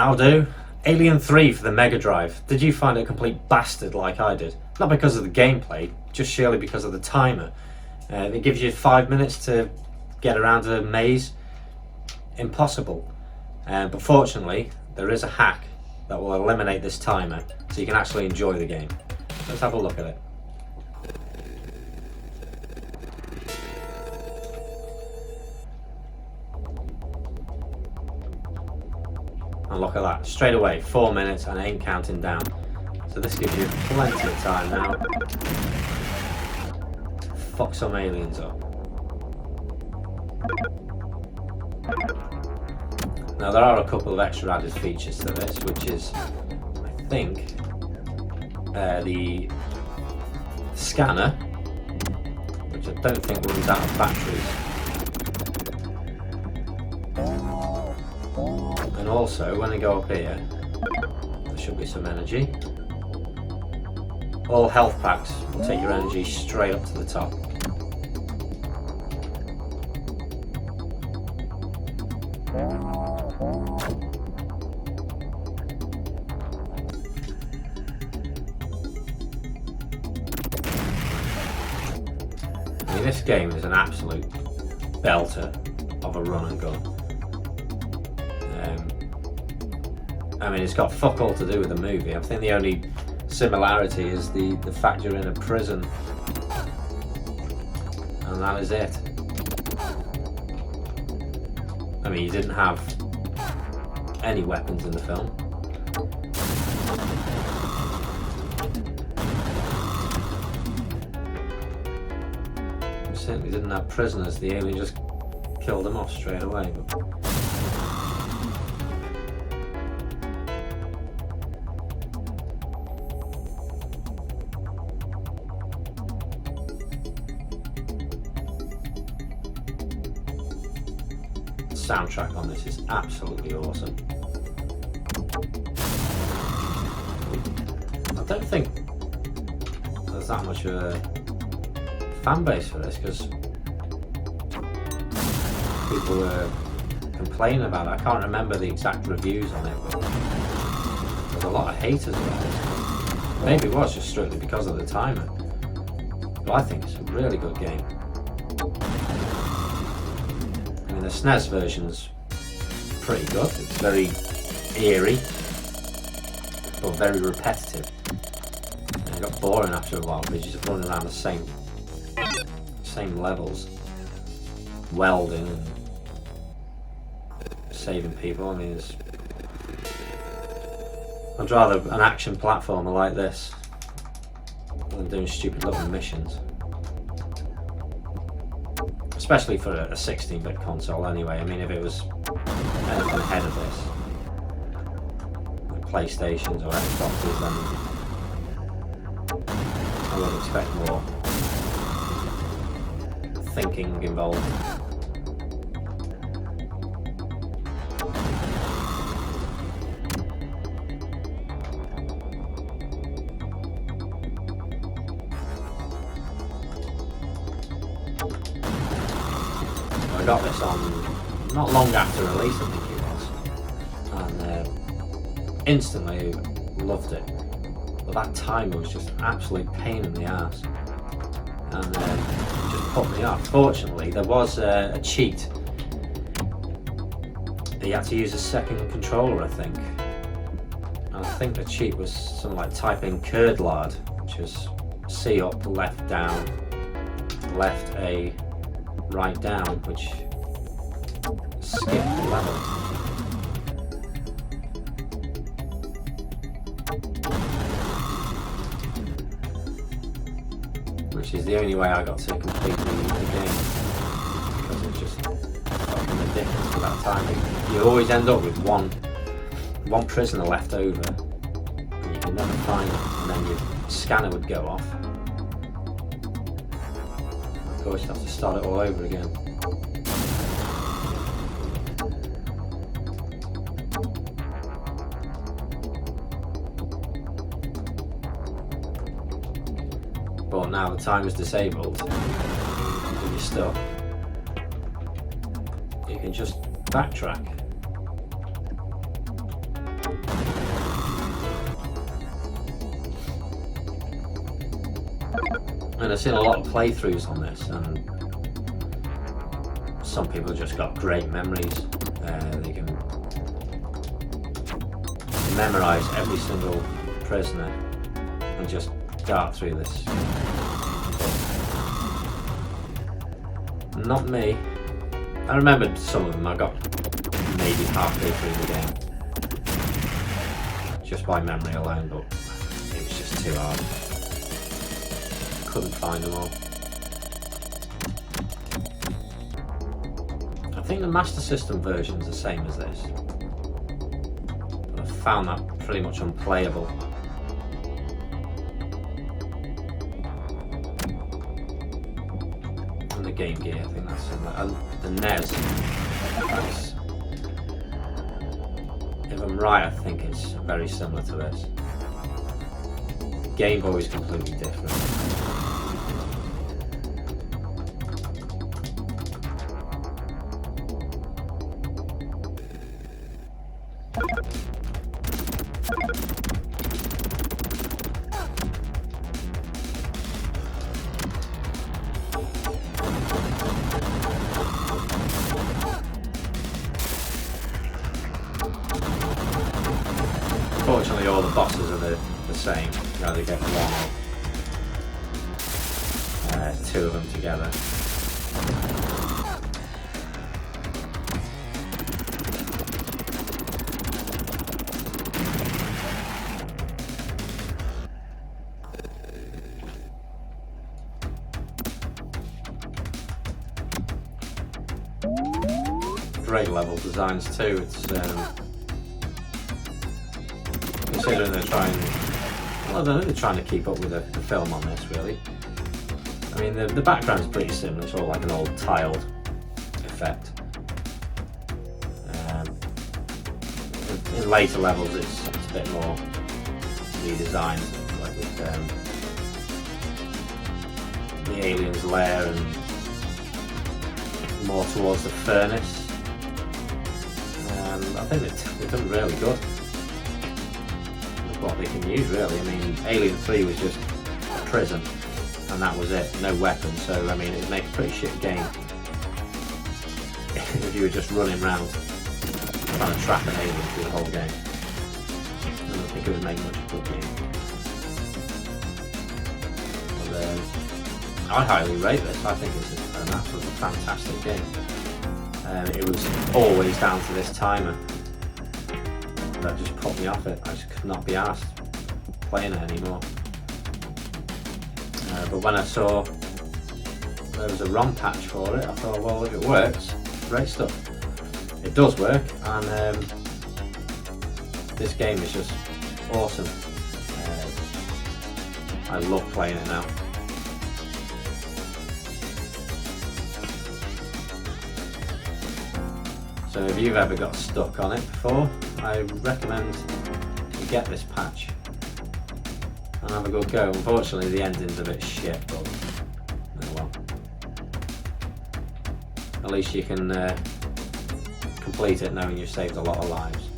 I'll do. Alien 3 for the Mega Drive. Did you find it a complete bastard like I did? Not because of the gameplay, just surely because of the timer. It gives you 5 minutes to get around a maze. Impossible. But fortunately, there is a hack that will eliminate this timer, so you can actually enjoy the game. Let's have a look at it. And look at that, straight away, 4 minutes and it ain't counting down. So this gives you plenty of time now to fuck some aliens up. Now there are a couple of extra added features to this, which is, I think, the scanner, which I don't think runs out of batteries. And also, when I go up here, there should be some energy. All health packs will take your energy straight up to the top. I mean, this game is an absolute belter of a run and gun. I mean, it's got fuck all to do with the movie. I think the only similarity is the fact you're in a prison, and that is it. I mean, you didn't have any weapons in the film. You certainly didn't have prisoners. The alien just killed them off straight away. But soundtrack on this is absolutely awesome. I don't think there's that much of a fan base for this, because people were complaining about it. I can't remember the exact reviews on it, but there's a lot of haters about it. Maybe it was just strictly because of the timer, but I think it's a really good game. The SNES version's pretty good. It's very eerie, but very repetitive. And it got boring after a while because you're just running around the same levels, welding and saving people. I mean, I'd rather an action platformer like this than doing stupid little missions. Especially for a 16-bit console anyway. I mean, if it was anything ahead of this, like PlayStations or Xboxes, then I would expect more thinking involved. I got this on not long after release, I think it was, and instantly loved it. But that timer was just an absolute pain in the ass, and it just put me off. Fortunately, there was a cheat. You had to use a second controller, I think. And I think the cheat was something like type in curd lard, which was C up, left down, left A, right down, which skipped the level. Which is the only way I got to complete the game, because it's just fucking ridiculous for that time. You always end up with one prisoner left over, and you can never find it, and then your scanner would go off. Of course, you have to start it all over again. But now the time is disabled, if you're stuck, you can just backtrack. And I've seen a lot of playthroughs on this, and some people just got great memories. They can memorise every single prisoner and just dart through this. Not me. I remembered some of them. I got maybe halfway through the game just by memory alone, but it was just too hard. Couldn't find them all. I think the Master System version's the same as this, but I found that pretty much unplayable. And the Game Gear, I think that's similar. And the NES, that's, if I'm right, I think it's very similar to this. The Game Boy is completely different. Fortunately, all the bosses are the same. You either get one or two of them together. Great level designs too. It's considering they're trying, well, I don't know, they're trying to keep up with the film on this, really. I mean, the background's pretty similar. It's all like an old tiled effect. In later levels, it's a bit more redesigned, like with the alien's lair and more towards the furnace. I think they've done really good. What they can use, really. I mean, Alien 3 was just a prison, and that was it, no weapons, so I mean, it'd make a pretty shit game if you were just running around trying to trap an alien through the whole game. I don't think it would make much of a good game. But, I highly rate this. I think it's an absolutely fantastic game. It was always down to this timer. That just put me off it. I just could not be arsed playing it anymore. But when I saw there was a ROM patch for it, I thought, well, if it works, great stuff. It does work, and this game is just awesome. I love playing it now. So if you've ever got stuck on it before, I recommend you get this patch and have a good go. Unfortunately, the ending's a bit shit, but oh well. At least you can complete it knowing you've saved a lot of lives.